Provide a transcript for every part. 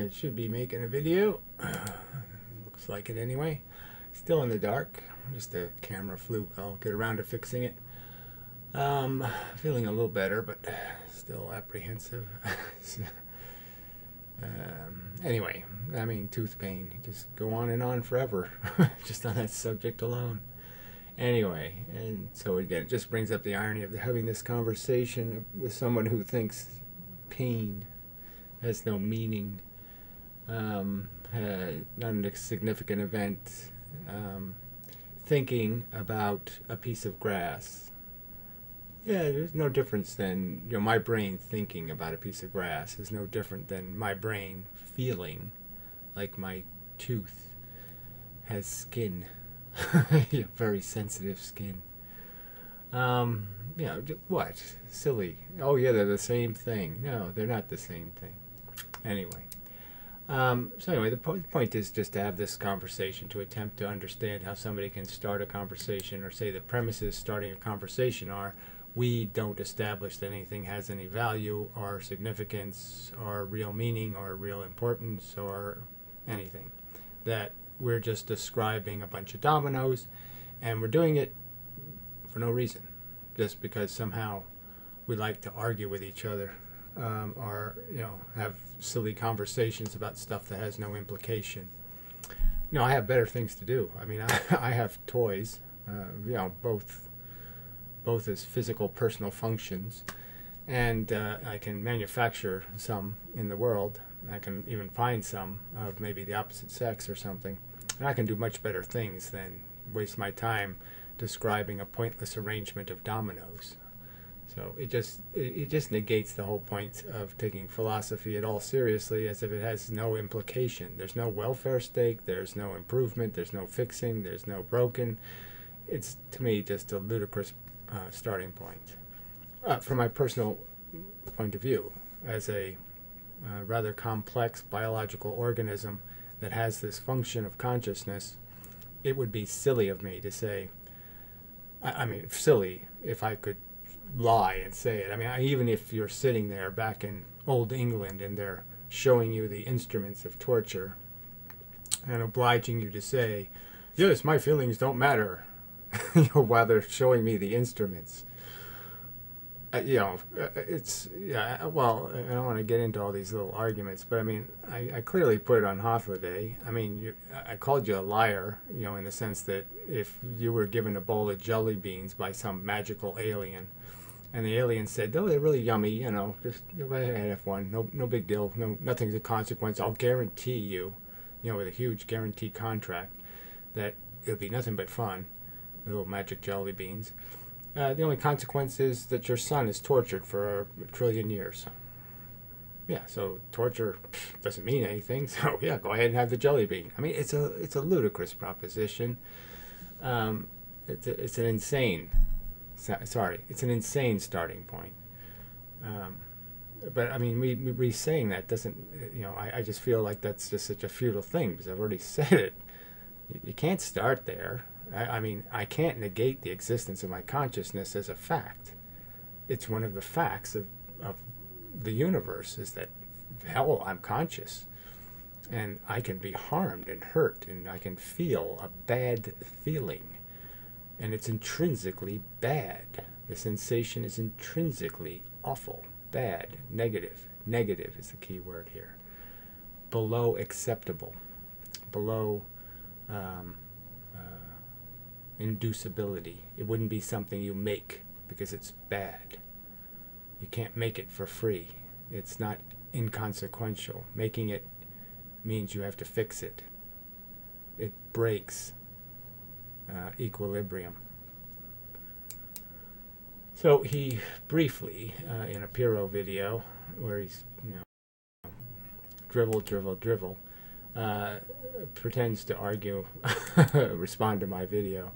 I should be making a video. Looks like it anyway. Still in the dark. Just a camera fluke. I'll get around to fixing it. Feeling a little better, but still apprehensive. Anyway, I mean, tooth pain. Just go on and on forever. Just on that subject alone. Anyway, and so again, it just brings up the irony of having this conversation with someone who thinks pain has no meaning, not a significant event, thinking about a piece of grass. Yeah, there's no difference than, my brain thinking about a piece of grass is no different than my brain feeling like my tooth has skin. Very sensitive skin. What? Silly. Oh yeah, they're the same thing. No, they're not the same thing. Anyway. So anyway, the point is just to have this conversation, to attempt to understand how somebody can start a conversation, or say the premises starting a conversation are, we don't establish that anything has any value or significance or real meaning or real importance or anything. That we're just describing a bunch of dominoes, and we're doing it for no reason, just because somehow we like to argue with each other, or have silly conversations about stuff that has no implication. I have better things to do. I mean, I have toys, both as physical personal functions, and I can manufacture some in the world. I can even find some of maybe the opposite sex or something. And I can do much better things than waste my time describing a pointless arrangement of dominoes. So it just negates the whole point of taking philosophy at all seriously, as if it has no implication. There's no welfare stake, there's no improvement, there's no fixing, there's no broken. It's, to me, just a ludicrous starting point. From my personal point of view, as a rather complex biological organism that has this function of consciousness, it would be silly of me to say, I mean, silly if I could lie and say it. I mean, even if you're sitting there back in old England and they're showing you the instruments of torture and obliging you to say, yes, my feelings don't matter, while they're showing me the instruments. It's, well, I don't want to get into all these little arguments, but I mean, I clearly put it on holiday. I mean, I called you a liar, in the sense that if you were given a bowl of jelly beans by some magical alien, and the alien said, oh, they're really yummy, just go ahead and have one, no big deal, nothing's a consequence, I'll guarantee you, with a huge guarantee contract, that it'll be nothing but fun, little magic jelly beans. The only consequence is that your son is tortured for a trillion years. Yeah, so torture doesn't mean anything. So yeah, go ahead and have the jelly bean. I mean, it's a ludicrous proposition. It's an insane. It's an insane starting point. But I mean, me saying that doesn't. I just feel like that's just such a futile thing, because I've already said it. You can't start there. I mean, I can't negate the existence of my consciousness as a fact. It's one of the facts of the universe, is that, hell, I'm conscious. And I can be harmed and hurt, and I can feel a bad feeling. And it's intrinsically bad. The sensation is intrinsically awful, bad, negative. Negative is the key word here. Below acceptable. Below inducibility. It wouldn't be something you make because it's bad. You can't make it for free. It's not inconsequential. Making it means you have to fix it. It breaks equilibrium. So he briefly, in a Piro video, where he's, drivel, pretends to argue, respond to my video,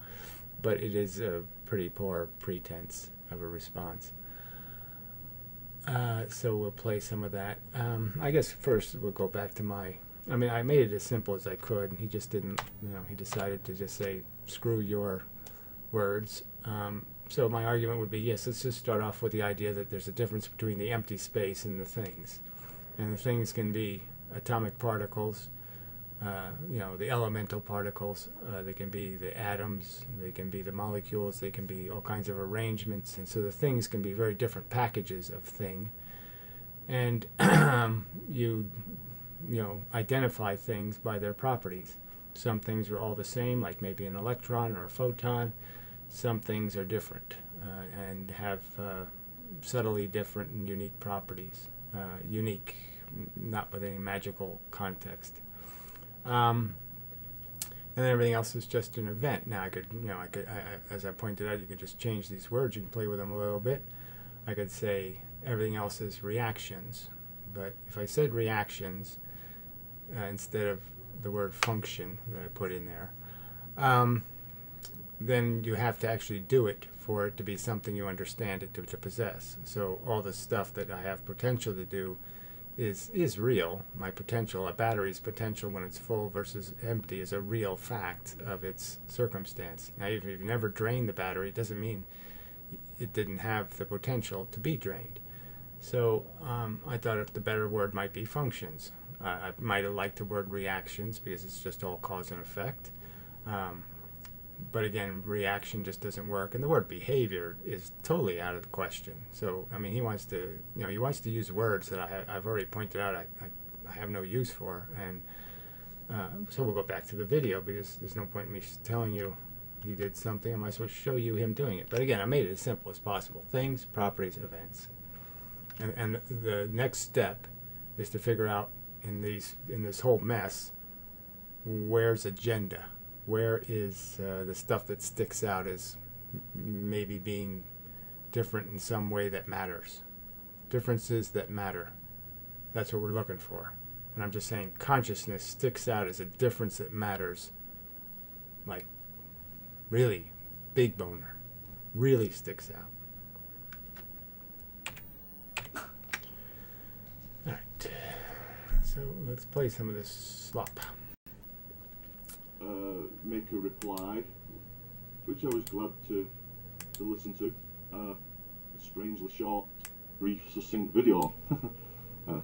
but it is a pretty poor pretense of a response. So we'll play some of that. I guess first we'll go back to I made it as simple as I could, and he just didn't, he decided to just say, screw your words. So my argument would be, yes, let's just start off with the idea that there's a difference between the empty space and the things. And the things can be atomic particles, you know, the elemental particles. They can be the atoms, they can be the molecules, they can be all kinds of arrangements, and so the things can be very different packages of thing. And you know, identify things by their properties. Some things are all the same, like maybe an electron or a photon. Some things are different and have subtly different and unique properties. Unique, not with any magical context. And then everything else is just an event. Now I could, you know, as I pointed out, you could just change these words. You can play with them a little bit. I could say everything else is reactions. But if I said reactions instead of the word function that I put in there, then you have to actually do it for it to be something you understand it to possess. So all the stuff that I have potential to do is real. My potential, a battery's potential when it's full versus empty, is a real fact of its circumstance. Now, if you've never drained the battery, it doesn't mean it didn't have the potential to be drained. So I thought the better word might be functions. I might have liked the word reactions because it's just all cause and effect. But again, reaction just doesn't work, and the word behavior is totally out of the question. So, I mean, he wants to, you know, he wants to use words that I've already pointed out I have no use for, and so we'll go back to the video because there's no point in me telling you he did something. I might as well show you him doing it. But again, I made it as simple as possible. Things, properties, events, and the next step is to figure out in this whole mess, where's agenda. Where is the stuff that sticks out as maybe being different in some way that matters? Differences that matter. That's what we're looking for. And I'm just saying consciousness sticks out as a difference that matters. Like, really, big boner. Really sticks out. Alright. So let's play some of this slop. Make a reply, which I was glad to listen to. A strangely short, brief, succinct video.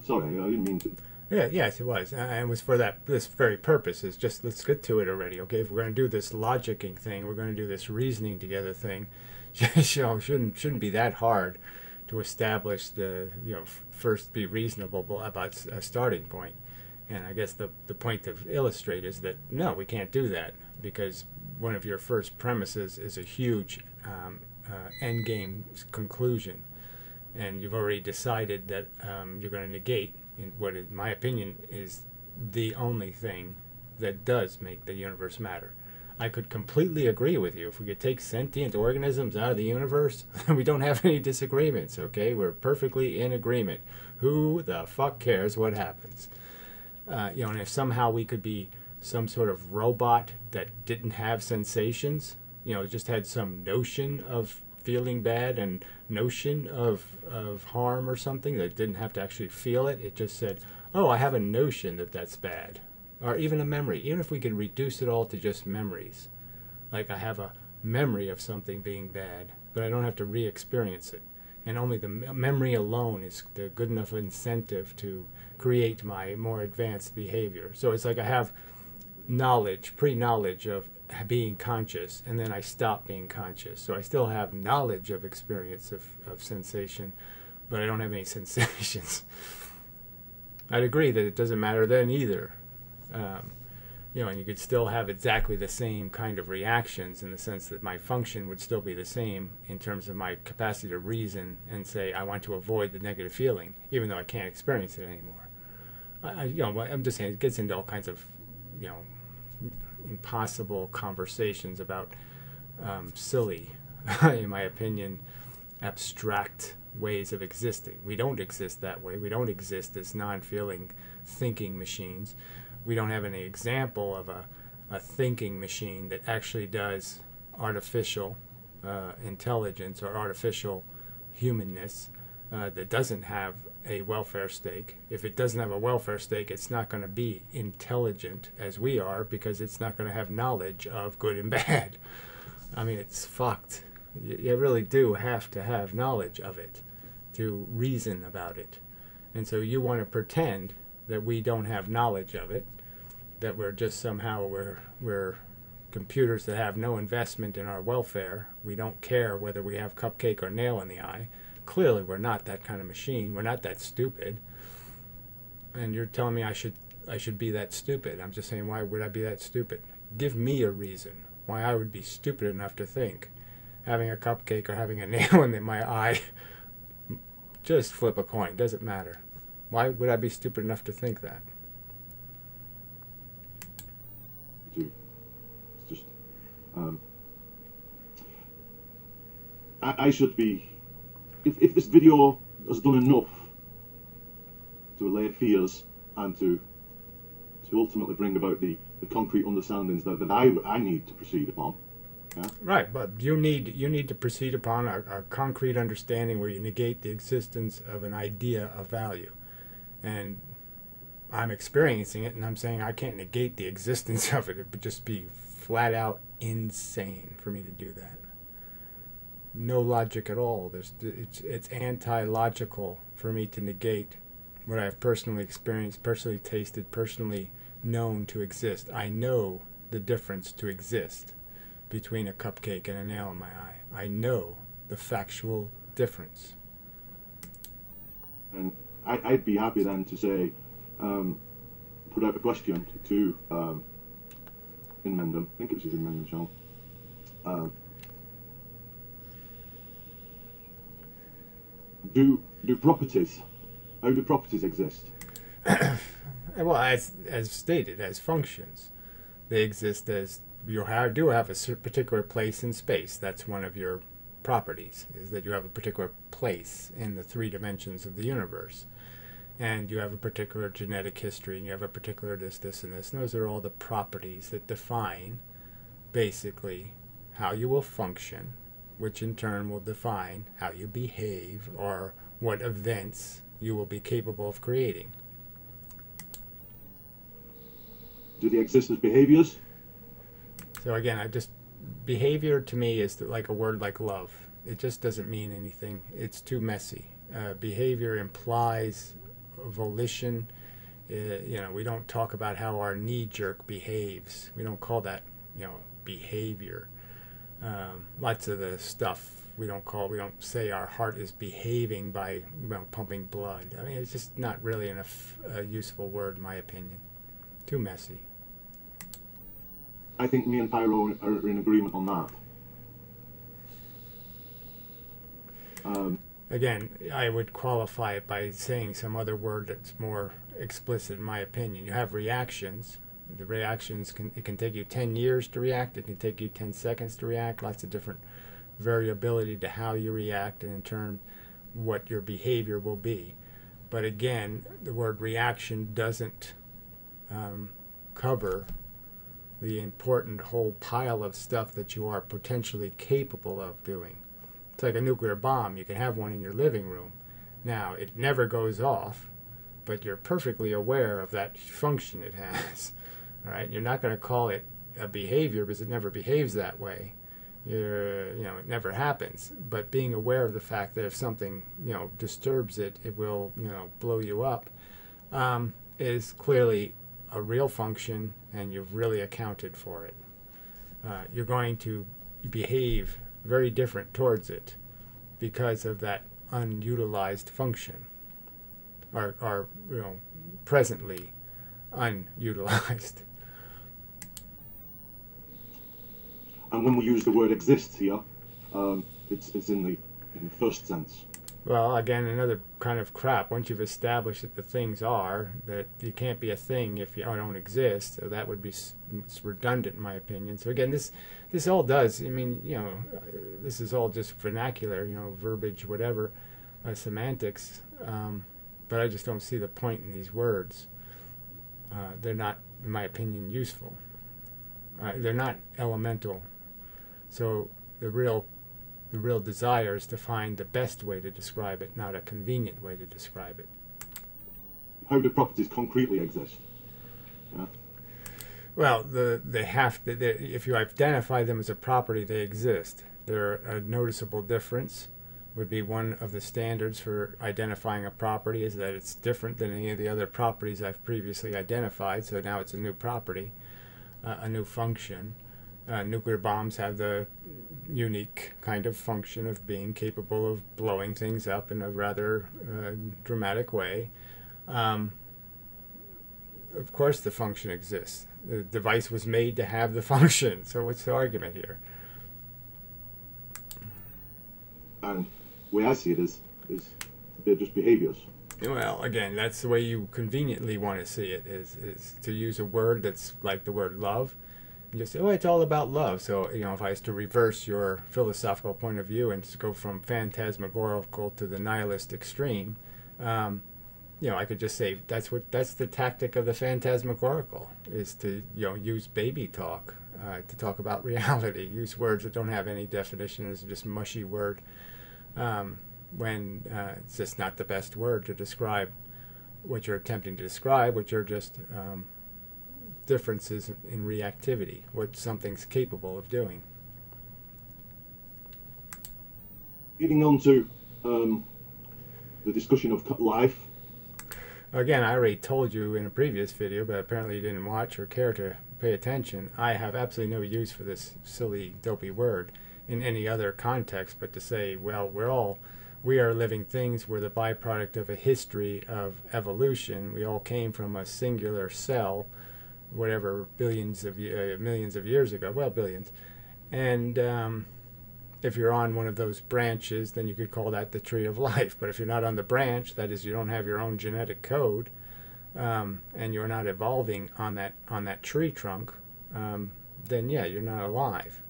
Sorry, I didn't mean to. Yeah, yes, it was. And it was for this very purpose. Is just, let's get to it already, okay? If we're going to do this logicking thing, we're going to do this reasoning together thing, you know, shouldn't be that hard to establish the, you know, first be reasonable about a starting point. And I guess the point to illustrate is that, no, we can't do that, because one of your first premises is a huge endgame conclusion. And you've already decided that you're going to negate in what, in my opinion, is the only thing that does make the universe matter. I could completely agree with you. If we could take sentient organisms out of the universe, we don't have any disagreements, okay? We're perfectly in agreement. Who the fuck cares what happens? You know, and if somehow we could be some sort of robot that didn't have sensations, you know, just had some notion of feeling bad and notion of harm or something, that didn't have to actually feel it, it just said, oh, I have a notion that that's bad. Or even a memory, even if we could reduce it all to just memories. Like, I have a memory of something being bad, but I don't have to re-experience it. And only the memory alone is the good enough incentive to create my more advanced behavior. So it's like I have knowledge, pre-knowledge of being conscious, and then I stop being conscious. So I still have knowledge of experience of sensation, but I don't have any sensations. I'd agree that it doesn't matter then either. You know, and you could still have exactly the same kind of reactions, in the sense that my function would still be the same in terms of my capacity to reason and say I want to avoid the negative feeling, even though I can't experience it anymore. You know, I'm just saying it gets into all kinds of, you know, impossible conversations about silly, in my opinion, abstract ways of existing. We don't exist that way. We don't exist as non-feeling thinking machines. We don't have any example of a thinking machine that actually does artificial intelligence or artificial humanness that doesn't have a welfare stake. If it doesn't have a welfare stake, it's not going to be intelligent as we are, because it's not going to have knowledge of good and bad. I mean, it's fucked. You really do have to have knowledge of it to reason about it. And so you want to pretend that we don't have knowledge of it, that we're just somehow we're computers that have no investment in our welfare. We don't care whether we have cupcake or nail in the eye. Clearly, we're not that kind of machine. We're not that stupid. And you're telling me I should be that stupid. I'm just saying, why would I be that stupid? Give me a reason why I would be stupid enough to think having a cupcake or having a nail in my eye. Just flip a coin. Doesn't matter. Why would I be stupid enough to think that? It's just I should be, if this video has done enough to allay fears and to ultimately bring about the concrete understandings that I need to proceed upon. Yeah? Right, but you need to proceed upon a concrete understanding where you negate the existence of an idea of value. And I'm experiencing it, and I'm saying I can't negate the existence of it. It would just be flat out insane for me to do that. No logic at all. It's anti-logical for me to negate what I've personally experienced, personally tasted, personally known to exist. I know the difference to exist between a cupcake and a nail in my eye. I know the factual difference. And I'd be happy then to say, put out a question to inmendham. I think it was his inmendham channel. Do properties? How do properties exist? Well, as stated, as functions, they exist as you do have a particular place in space. That's one of your properties, is that you have a particular place in the 3 dimensions of the universe. And you have a particular genetic history, and you have a particular this, and this. And those are all the properties that define, basically, how you will function, which in turn will define how you behave or what events you will be capable of creating. Do they exist as behaviors? So again, behavior to me is like a word like love. It just doesn't mean anything. It's too messy. Behavior implies volition. We don't talk about how our knee-jerk behaves. We don't call that, behavior. Lots of the stuff we don't say our heart is behaving by pumping blood. I mean, it's just not really a useful word in my opinion. Too messy. I think me and Pyro are in agreement on that. Again, I would qualify it by saying some other word that's more explicit in my opinion. You have reactions. The reactions it can take you 10 years to react. It can take you 10 seconds to react. Lots of different variability to how you react and in turn what your behavior will be. But again, the word reaction doesn't cover the important whole pile of stuff that you are potentially capable of doing. It's like a nuclear bomb. You can have one in your living room. Now, it never goes off, but you're perfectly aware of that function it has. All right? You're not going to call it a behavior because it never behaves that way. It never happens. But being aware of the fact that if something, disturbs it, it will, blow you up, is clearly a real function, and you've really accounted for it. You're going to behave very different towards it because of that unutilized function, or presently unutilized. And when we use the word exists here, it's in the first sense. Well, again, another kind of crap. Once you've established that the things are, that you can't be a thing if you don't exist, so that would be redundant in my opinion. So again, this all does, this is all just vernacular, verbiage, whatever, semantics, but I just don't see the point in these words. They're not, in my opinion, useful. They're not elemental. So the real desire is to find the best way to describe it, not a convenient way to describe it. How do properties concretely exist? Yeah. Well, they have to. If you identify them as a property, they exist. They're a noticeable difference. would be one of the standards for identifying a property, is that it's different than any of the other properties I've previously identified, so now it's a new property, a new function. Nuclear bombs have the unique kind of function of being capable of blowing things up in a rather dramatic way. Of course the function exists. The device was made to have the function, so what's the argument here? And the way I see it is they're just behaviors. Well, again, that's the way you conveniently want to see it, is to use a word that's like the word love, and just say, oh, it's all about love. So, you know, if I was to reverse your philosophical point of view and just go from phantasmagorical to the nihilist extreme, you know, I could just say that's the tactic of the phantasmagorical, is to, you know, use baby talk to talk about reality, use words that don't have any definition, it's just mushy word, when it's just not the best word to describe what you're attempting to describe, which are just differences in reactivity, what something's capable of doing. Leading on to the discussion of life. Again, I already told you in a previous video, but apparently you didn't watch or care to pay attention. I have absolutely no use for this silly, dopey word in any other context, but to say, well, we are living things. We're the byproduct of a history of evolution. We all came from a singular cell, whatever, millions of years ago. Well, billions. And if you're on one of those branches, then you could call that the tree of life. But if you're not on the branch, that is, you don't have your own genetic code, and you're not evolving on that tree trunk, then yeah, you're not alive.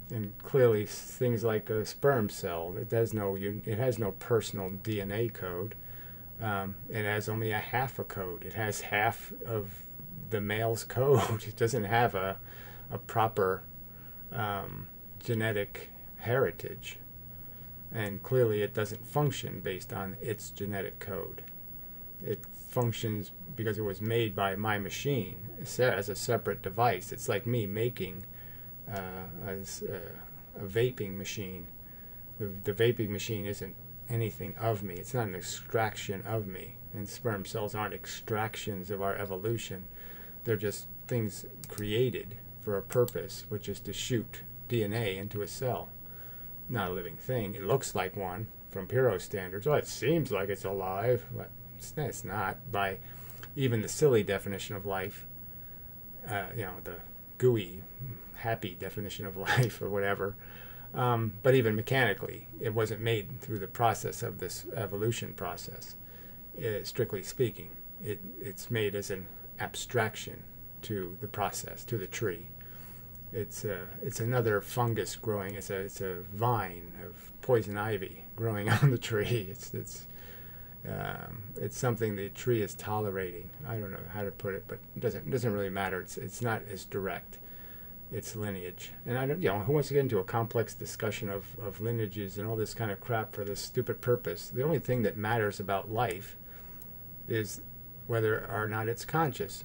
And clearly, things like a sperm cell, it has no personal DNA code. It has only a half a code. It has half of the male's code. It doesn't have a proper genetic heritage, and clearly it doesn't function based on its genetic code. It functions because it was made by my machine as a separate device. It's like me making a vaping machine. The vaping machine isn't anything of me. It's not an extraction of me, and sperm cells aren't extractions of our evolution. They're just things created for a purpose, which is to shoot DNA into a cell. Not a living thing. It looks like one from Pyrrho standards. Well, it seems like it's alive, but it's not. By even the silly definition of life, you know, the gooey, happy definition of life or whatever. But even mechanically, it wasn't made through the process of this evolution process. Strictly speaking, it's made as an abstraction to the process, to the tree. It's another fungus growing. It's a vine of poison ivy growing on the tree. It's something the tree is tolerating. I don't know how to put it, but it doesn't really matter. It's not as direct. It's lineage, and I don't. You know, who wants to get into a complex discussion of lineages and all this kind of crap for this stupid purpose? The only thing that matters about life is whether or not it's conscious.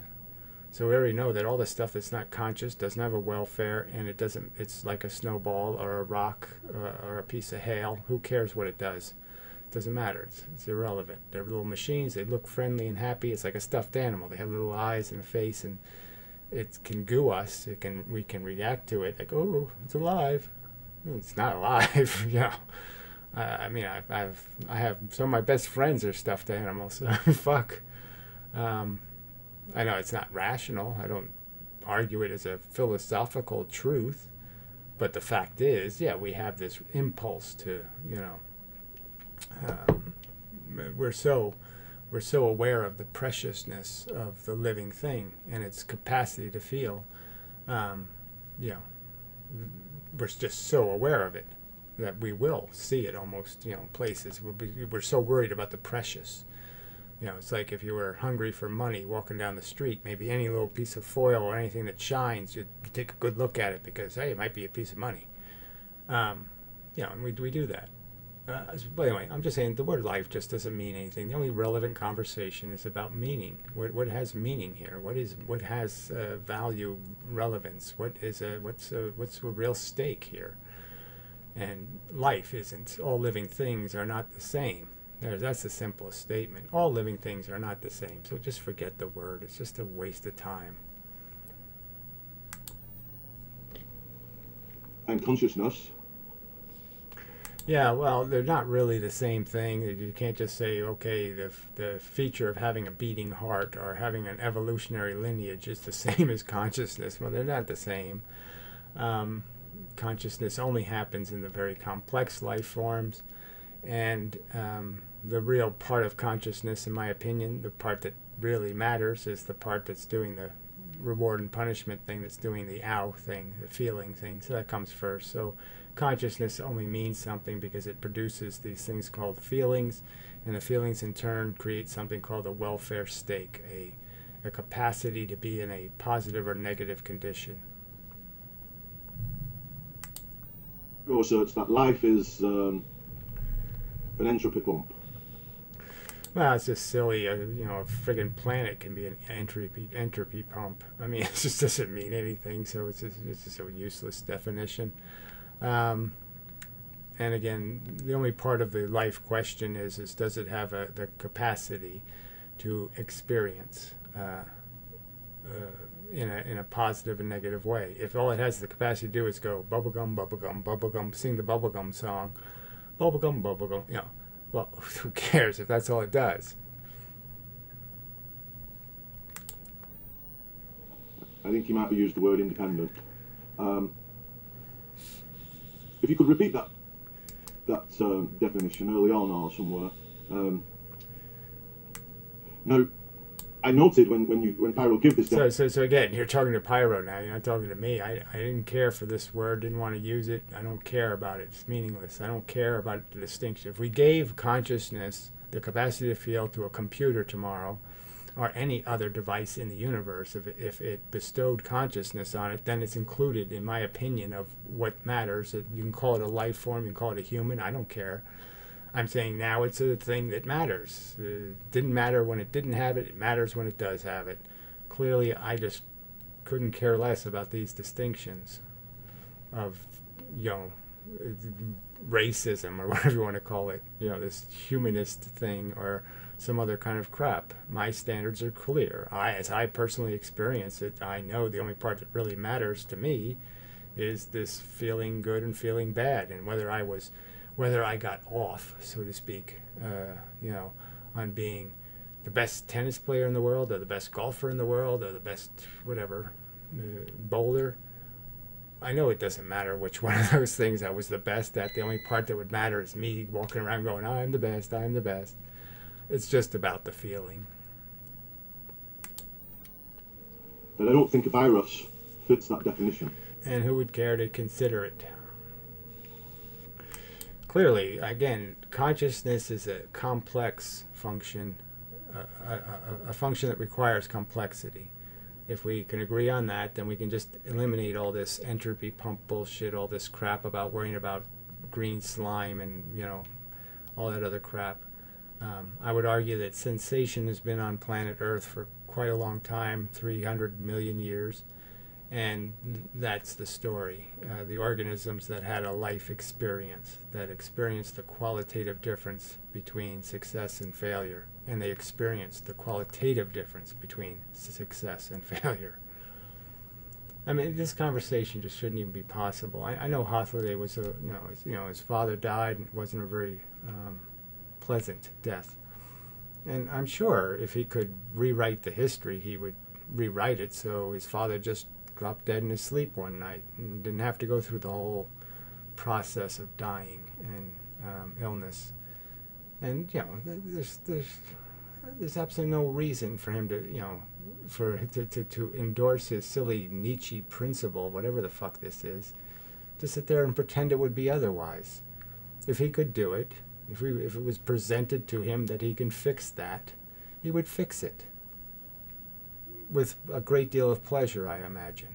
So we already know that all the stuff that's not conscious doesn't have a welfare, and it's like a snowball or a rock or a piece of hail. Who cares what it does? It doesn't matter. It's irrelevant. They're little machines. They look friendly and happy. It's like a stuffed animal. They have little eyes and a face, and it can goo us. We can react to it like, oh, it's alive. It's not alive. You know. I mean, I have some of my best friends are stuffed animals. Fuck. I know it's not rational. I don't argue it as a philosophical truth, but the fact is, yeah, we have this impulse to, you know, we're so aware of the preciousness of the living thing and its capacity to feel. You know, we're just so aware of it that we will see it almost, you know, places. We're so worried about the precious. You know, it's like if you were hungry for money walking down the street, maybe any little piece of foil or anything that shines, you take a good look at it because, hey, it might be a piece of money. You know, and we do that. But anyway, I'm just saying the word life just doesn't mean anything. The only relevant conversation is about meaning. What has meaning here? What has value, relevance? What's a real stake here? And life isn't. All living things are not the same. That's the simplest statement. All living things are not the same. So just forget the word. It's just a waste of time. And consciousness? Yeah, well, they're not really the same thing. You can't just say, okay, the feature of having a beating heart or having an evolutionary lineage is the same as consciousness. Well, they're not the same. Consciousness only happens in the very complex life forms. And the real part of consciousness, in my opinion, the part that really matters, is the part that's doing the reward and punishment thing, that's doing the ow thing, the feeling thing. So that comes first. So consciousness only means something because it produces these things called feelings, and the feelings in turn create something called a welfare state, a capacity to be in a positive or negative condition. Oh, so it's that life is an entropy pump. Well, it's just silly. A friggin' planet can be an entropy pump. I mean, it just doesn't mean anything. So it's just a useless definition. And again, the only part of the life question is does it have the capacity to experience in a positive and negative way? If all it has the capacity to do is go bubblegum, bubblegum, bubblegum, sing the bubblegum song, bubblegum, bubblegum, well, who cares if that's all it does? I think you might have used the word independent. If you could repeat that definition early on or somewhere. Now, I noted when Pyro gave this definition. So again, you're talking to Pyro now. You're not talking to me. I didn't care for this word. Didn't want to use it. I don't care about it. It's meaningless. I don't care about the distinction. If we gave consciousness the capacity to feel to a computer tomorrow, or any other device in the universe, if it bestowed consciousness on it, then it's included, in my opinion, of what matters. You can call it a life form. You can call it a human. I don't care. I'm saying now it's a thing that matters. It didn't matter when it didn't have it. It matters when it does have it. Clearly, I just couldn't care less about these distinctions of, racism or whatever you want to call it. This humanist thing or some other kind of crap. My standards are clear. As I personally experience it, I know the only part that really matters to me is this feeling good and feeling bad, and whether I got off, so to speak, on being the best tennis player in the world, or the best golfer in the world, or the best whatever bowler. I know it doesn't matter which one of those things I was the best at. The only part that would matter is me walking around going, I'm the best, I'm the best. It's just about the feeling. But I don't think a virus fits that definition. And who would care to consider it? Clearly, again, consciousness is a complex function, a function that requires complexity. If we can agree on that, then we can just eliminate all this entropy pump bullshit, all this crap about worrying about green slime and, all that other crap. I would argue that sensation has been on planet Earth for quite a long time, 300 million years, and that's the story. The organisms that had a life experience, that experienced the qualitative difference between success and failure, and they experienced the qualitative difference between success and failure. I mean, this conversation just shouldn't even be possible. I know Hathaway was his father died, and it wasn't a very pleasant death. And I'm sure if he could rewrite the history, he would rewrite it so his father just dropped dead in his sleep one night and didn't have to go through the whole process of dying and illness. And there's absolutely no reason for him to endorse his silly Nietzsche principle, whatever the fuck this is, to sit there and pretend it would be otherwise. If he could do it, if it was presented to him that he can fix that, he would fix it. With a great deal of pleasure, I imagine.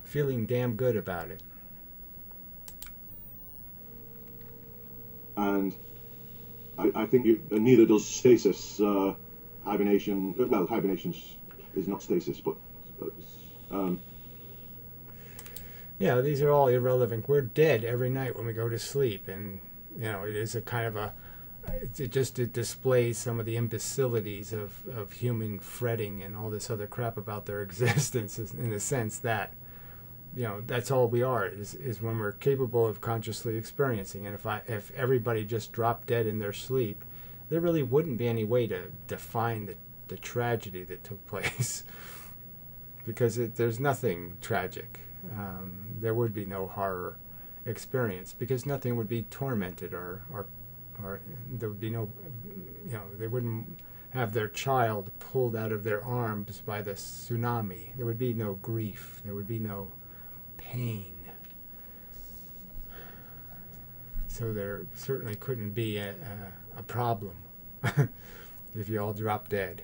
Feeling damn good about it. And I think neither does stasis, hibernation. Well, hibernation is not stasis, but Yeah, these are all irrelevant. We're dead every night when we go to sleep, and it is a kind of a it displays some of the imbecilities of human fretting and all this other crap about their existence, in the sense that that's all we are is when we're capable of consciously experiencing. And if everybody just dropped dead in their sleep, there really wouldn't be any way to define the tragedy that took place because there's nothing tragic. There would be no horror experience because nothing would be tormented or there would be no, they wouldn't have their child pulled out of their arms by the tsunami. There would be no grief. There would be no pain. So there certainly couldn't be a problem if you all drop dead.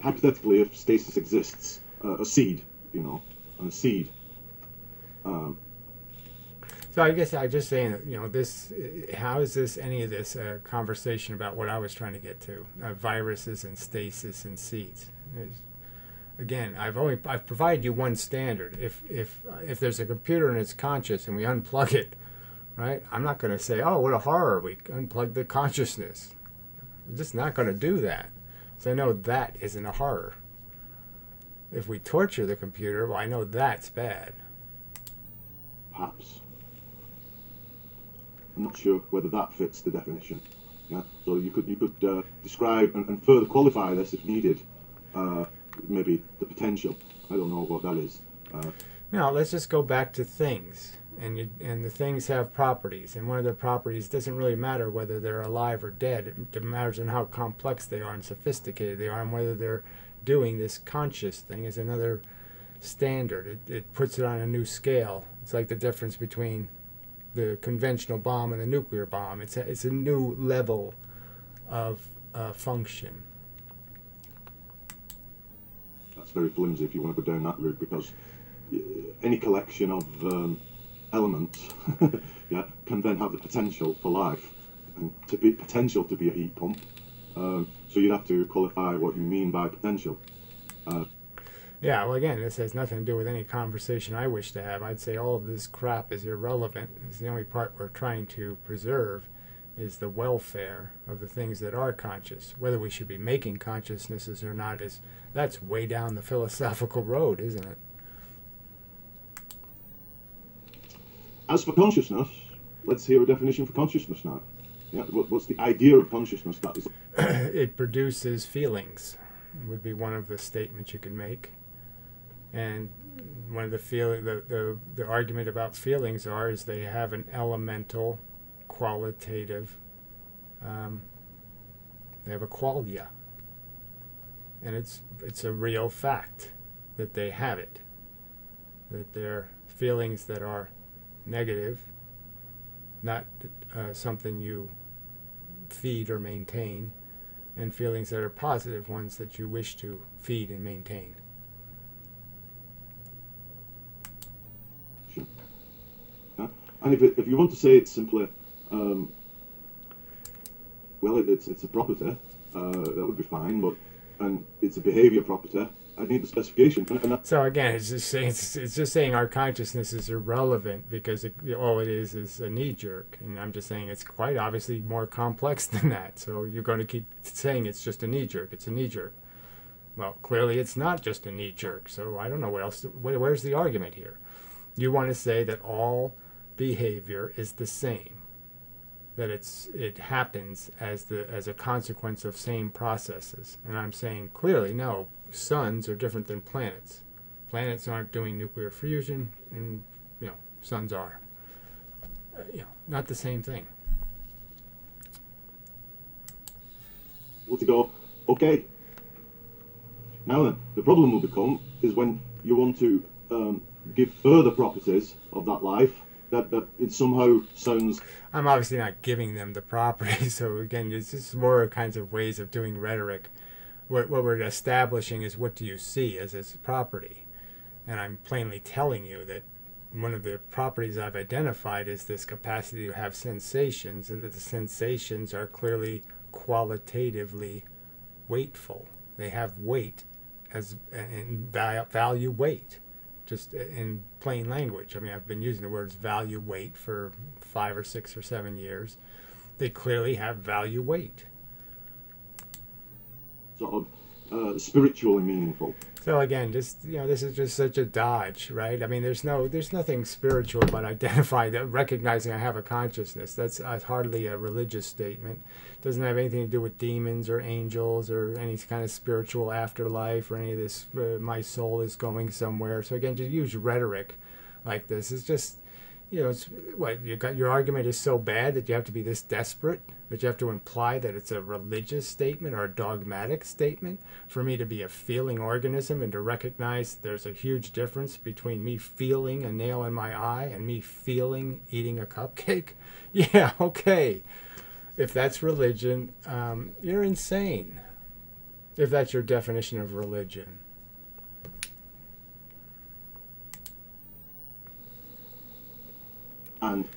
Hypothetically, if stasis exists, a seed, and a seed. So I guess I'm just saying that, this, how is this, any of this, conversation about what I was trying to get to, viruses and stasis and seeds? Again, I've provided you one standard. If there's a computer and it's conscious and we unplug it, right? I'm not going to say, oh, what a horror, we unplugged the consciousness. I'm just not going to do that. So I know that isn't a horror. If we torture the computer, well, I know that's bad. Perhaps. I'm not sure whether that fits the definition. Yeah. So you could describe and further qualify this if needed. Maybe the potential. I don't know what that is. Now let's just go back to things, and the things have properties, and one of their properties doesn't really matter whether they're alive or dead. It matters in how complex they are and sophisticated they are, and whether they're doing this conscious thing is another standard. It puts it on a new scale. It's like the difference between the conventional bomb and the nuclear bomb. It's a new level of function. That's very flimsy if you want to go down that route, because any collection of elements yeah, can then have the potential for life and potential to be a heat pump. So you'd have to qualify what you mean by potential. Yeah, well, again, this has nothing to do with any conversation I wish to have. I'd say all of this crap is irrelevant. It's the only part we're trying to preserve is the welfare of the things that are conscious. Whether we should be making consciousnesses or not, that's way down the philosophical road, isn't it? As for consciousness, let's hear a definition for consciousness now. Yeah, what's the idea of consciousness? That is, it produces feelings. Would be one of the statements you can make. And one of the argument about feelings is they have an elemental, qualitative, they have a qualia, and it's a real fact that they have it, that they're feelings that are negative, not something you feed or maintain, and feelings that are positive, ones that you wish to feed and maintain. Sure. Yeah. And if you want to say it's simply, well, it's a property, that would be fine, and it's a behavior property. I need the specification. So again, it's just saying our consciousness is irrelevant because all it is a knee-jerk. And I'm just saying it's quite obviously more complex than that. So you're going to keep saying it's just a knee-jerk. It's a knee-jerk. Well, clearly it's not just a knee-jerk. So I don't know what else. Where's the argument here? You want to say that all behavior is the same, that it happens as a consequence of same processes. And I'm saying clearly no. Suns are different than planets. Planets aren't doing nuclear fusion, and suns are. Not the same thing. Well, to go, okay. Now then, the problem will become is when you want to give further properties of that life that it somehow sounds. I'm obviously not giving them the properties. So again, it's just more kinds of ways of doing rhetoric. What we're establishing is what do you see as its property. And I'm plainly telling you that one of the properties I've identified is this capacity to have sensations, and that the sensations are clearly qualitatively weightful. They have weight and value weight. just in plain language. I mean, I've been using the words value, weight for 5 or 6 or 7 years. They clearly have value, weight. Sort of spiritually meaningful. So again, just this is just such a dodge, right? I mean, there's nothing spiritual about identifying that, recognizing I have a consciousness. That's hardly a religious statement. It doesn't have anything to do with demons or angels or any kind of spiritual afterlife or any of this. My soul is going somewhere. So again, to use rhetoric like this is just, it's what your argument is so bad that you have to be this desperate, that you have to imply that it's a religious statement or a dogmatic statement for me to be a feeling organism and to recognize there's a huge difference between me feeling a nail in my eye and me feeling eating a cupcake. Yeah, okay. If that's religion, you're insane. If that's your definition of religion. And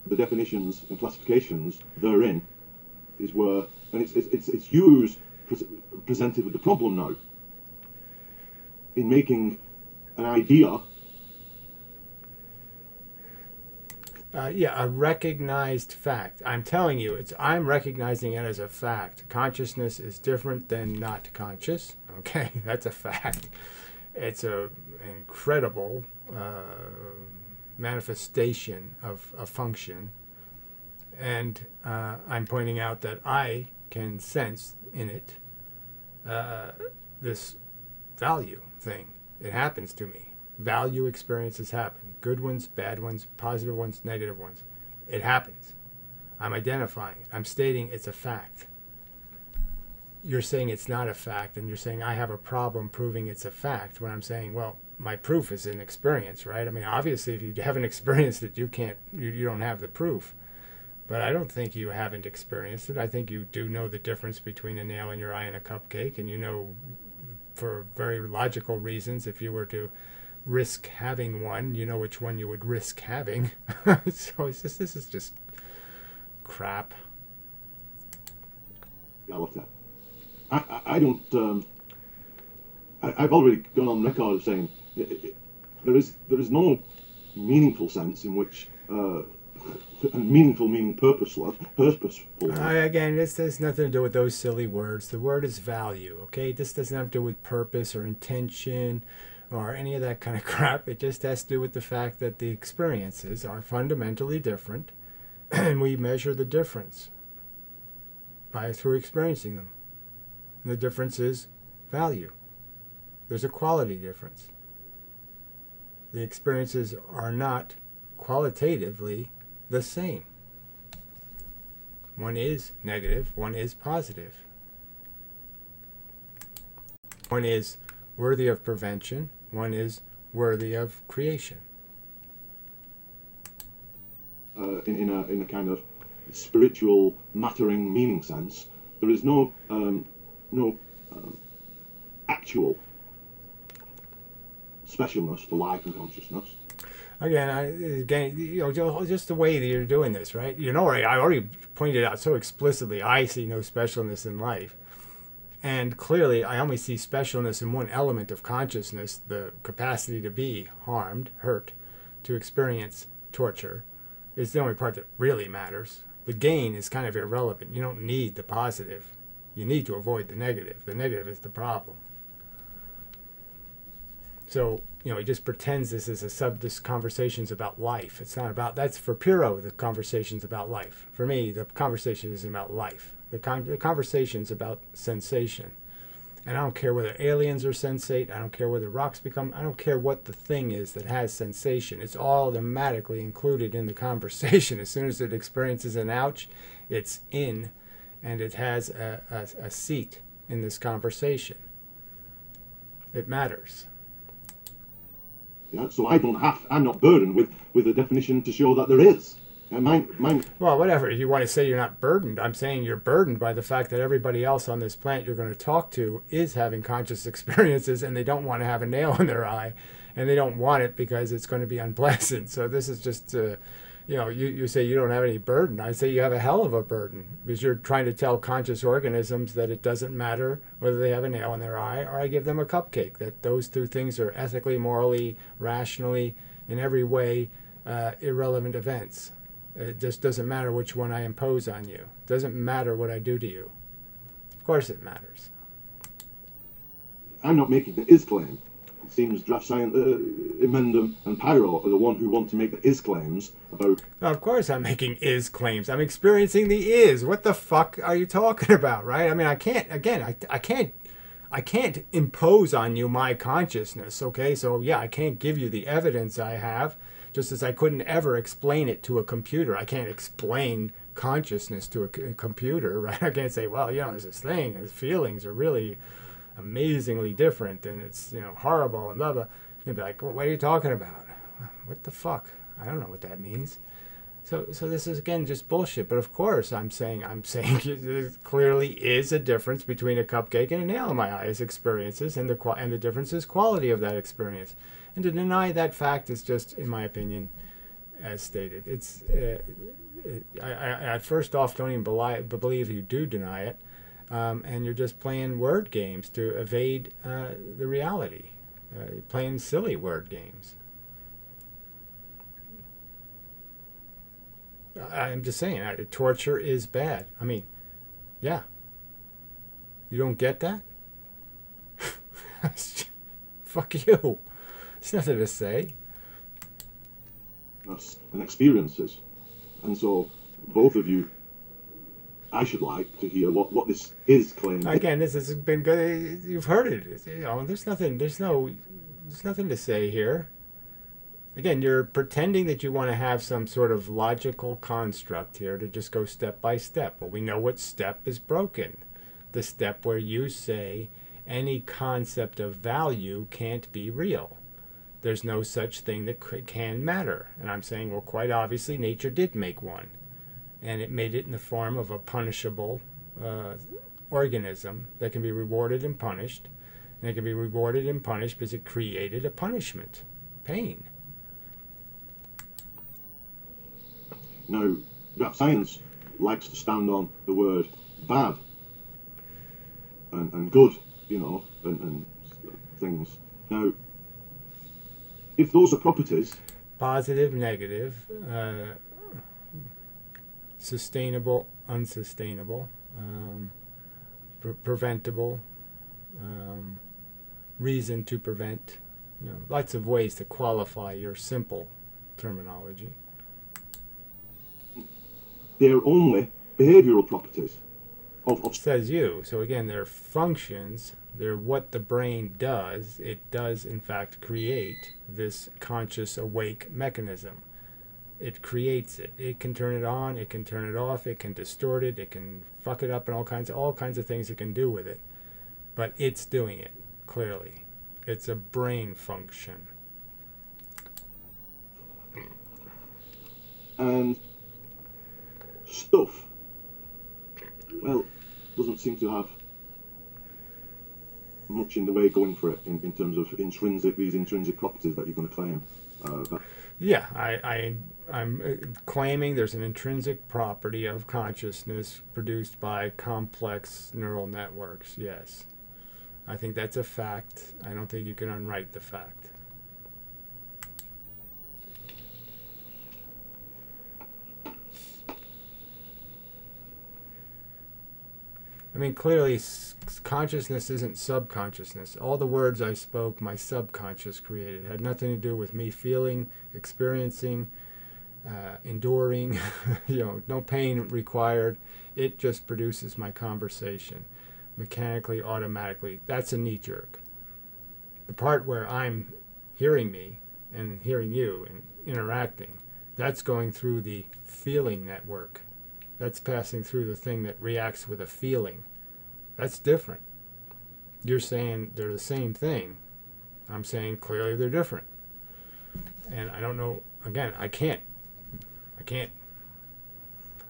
the definitions and classifications therein is where, and it's used, presented with the problem now, in making an idea. A recognized fact. I'm telling you, I'm recognizing it as a fact. Consciousness is different than not conscious. Okay, that's a fact. It's an incredible manifestation of a function, and I'm pointing out that I can sense in it this value thing. It happens to me. Value experiences happen. Good ones, bad ones, positive ones, negative ones. It happens. I'm identifying it. I'm stating it's a fact. You're saying it's not a fact, and you're saying I have a problem proving it's a fact, when I'm saying, well, my proof is an experience, right? I mean, obviously, if you haven't experienced it, you don't have the proof. But I don't think you haven't experienced it. I think you do know the difference between a nail in your eye and a cupcake, and you know, for very logical reasons, if you were to risk having one, you know which one you would risk having. So this is just crap. I don't. I've already gone on record of saying there is no meaningful sense in which meaningful meaning purposeful. Again, this has nothing to do with those silly words. The word is value. Okay, this doesn't have to do with purpose or intention or any of that kind of crap. It just has to do with the fact that the experiences are fundamentally different, and we measure the difference through experiencing them. And the difference is value. There's a quality difference. The experiences are not qualitatively the same. One is negative, one is positive. One is worthy of prevention, one is worthy of creation. In a kind of spiritual mattering meaning sense, there is no actual specialness to life and consciousness. Again, just the way that you're doing this, right? Right? I already pointed out so explicitly, I see no specialness in life. And clearly, I only see specialness in one element of consciousness, the capacity to be harmed, hurt, to experience torture, is the only part that really matters. The gain is kind of irrelevant. You don't need the positive. You need to avoid the negative. The negative is the problem. So, he just pretends this is this conversation's about life. It's not about, that's for Piro, the conversation's about life. For me, the conversation isn't about life. The conversation's about sensation. And I don't care whether aliens are sensate, I don't care whether rocks I don't care what the thing is that has sensation. It's all automatically included in the conversation. As soon as it experiences an ouch, it's in, and it has a seat in this conversation. It matters. Yeah, so I'm not burdened with a definition to show that there is. And mine. Well, whatever. If you want to say you're not burdened, I'm saying you're burdened by the fact that everybody else on this planet you're going to talk to is having conscious experiences, and they don't want to have a nail in their eye, and they don't want it because it's going to be unpleasant. So this is just, you say you don't have any burden. I say you have a hell of a burden, because you're trying to tell conscious organisms that it doesn't matter whether they have a nail in their eye or I give them a cupcake, that those two things are ethically, morally, rationally, in every way irrelevant events. It just doesn't matter which one I impose on you. It doesn't matter what I do to you. Of course it matters. I'm not making the is claim. It seems draft science, inmendham and Pyro are the one who want to make the is claims about... Now, of course I'm making is claims. I'm experiencing the is. What the fuck are you talking about, right? I mean, I can't impose on you my consciousness, okay? So, yeah, I can't give you the evidence I have, just as I couldn't ever explain it to a computer. I can't explain consciousness to a computer, right? I can't say, well, there's this thing, his feelings are really amazingly different, and it's, horrible, and blah, blah. You'd be like, well, what are you talking about? What the fuck? I don't know what that means. So this is, again, just bullshit. But of course, I'm saying there clearly is a difference between a cupcake and a nail in my eye as experiences, and the difference is quality of that experience. And to deny that fact is just, in my opinion, as stated. It's I first off don't even believe you do deny it, and you're just playing word games to evade the reality. You're playing silly word games. I'm just saying, torture is bad. I mean, yeah. You don't get that? Fuck you. There's nothing to say. That's an experiences. And so, both of you, I should like to hear what this is claiming. Again, this has been good. You've heard it. There's nothing to say here. Again, you're pretending that you want to have some sort of logical construct here to just go step by step. Well, we know what step is broken. The step where you say any concept of value can't be real. There's no such thing that can matter. And I'm saying, well, quite obviously, nature did make one. And it made it in the form of a punishable organism that can be rewarded and punished. And it can be rewarded and punished because it created a punishment, pain. Now, that science likes to stand on the word bad and good, and things. Now, if those are properties... Positive, negative, sustainable, unsustainable, preventable, reason to prevent, lots of ways to qualify your simple terminology. They're only behavioral properties of says you. So again, they're functions. They're what the brain does. It does, in fact, create this conscious awake mechanism. It creates it. It can turn it on. It can turn it off. It can distort it. It can fuck it up, and all kinds of things it can do with it. But it's doing it, clearly. It's a brain function. And stuff, well, doesn't seem to have much in the way going for it in terms of these intrinsic properties that you're going to claim. Yeah, I'm claiming there's an intrinsic property of consciousness produced by complex neural networks. Yes, I think that's a fact. I don't think you can unwrite the fact. I mean, clearly, consciousness isn't subconsciousness. All the words I spoke, my subconscious created. Had nothing to do with me feeling, experiencing, enduring, no pain required. It just produces my conversation, mechanically, automatically. That's a knee-jerk. The part where I'm hearing me and hearing you and interacting, that's going through the feeling network. That's passing through the thing that reacts with a feeling. That's different. You're saying they're the same thing. I'm saying clearly they're different. And I don't know, again, I can't.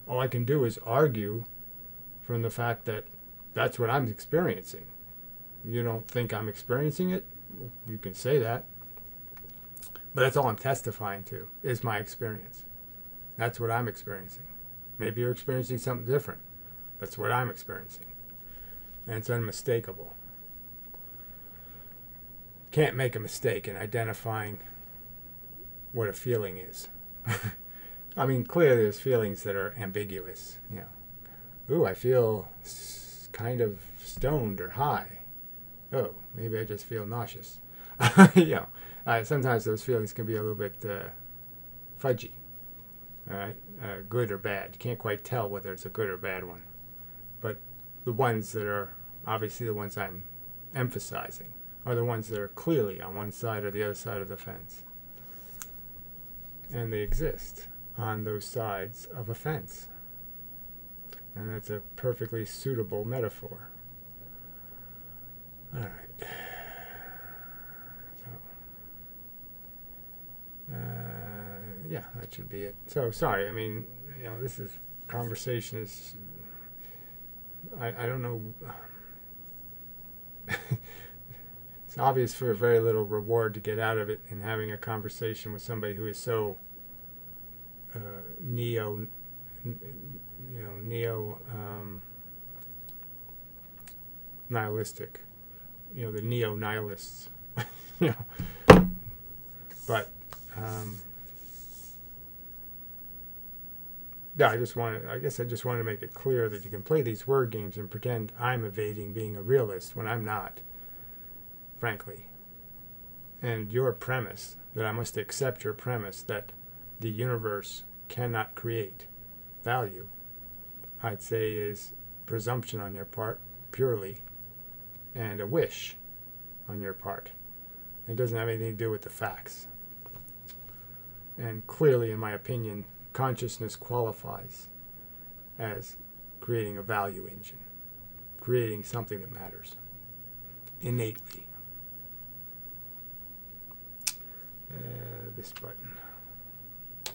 All I can do is argue from the fact that that's what I'm experiencing. You don't think I'm experiencing it? You can say that. But that's all I'm testifying to, is my experience. That's what I'm experiencing. Maybe you're experiencing something different. That's what I'm experiencing. And it's unmistakable. Can't make a mistake in identifying what a feeling is. I mean, clearly there's feelings that are ambiguous. You know, ooh, I feel kind of stoned or high. Oh, maybe I just feel nauseous. You know, sometimes those feelings can be a little bit fudgy. All right, good or bad. You can't quite tell whether it's a good or bad one. But the ones that are obviously the ones I'm emphasizing are the ones that are clearly on one side or the other side of the fence. And they exist on those sides of a fence. And that's a perfectly suitable metaphor. All right. So, yeah, that should be it. So, sorry, I mean, you know, this is, conversation is, I don't know. It's obvious for very little reward to get out of it in having a conversation with somebody who is so nihilistic. You know, the neo-nihilists. You know, but yeah, I guess I just want to make it clear that you can play these word games and pretend I'm evading being a realist when I'm not, frankly. And your premise, that I must accept your premise that the universe cannot create value, I'd say is presumption on your part, purely, and a wish on your part. It doesn't have anything to do with the facts. And clearly, in my opinion, consciousness qualifies as creating a value engine, creating something that matters innately. This button.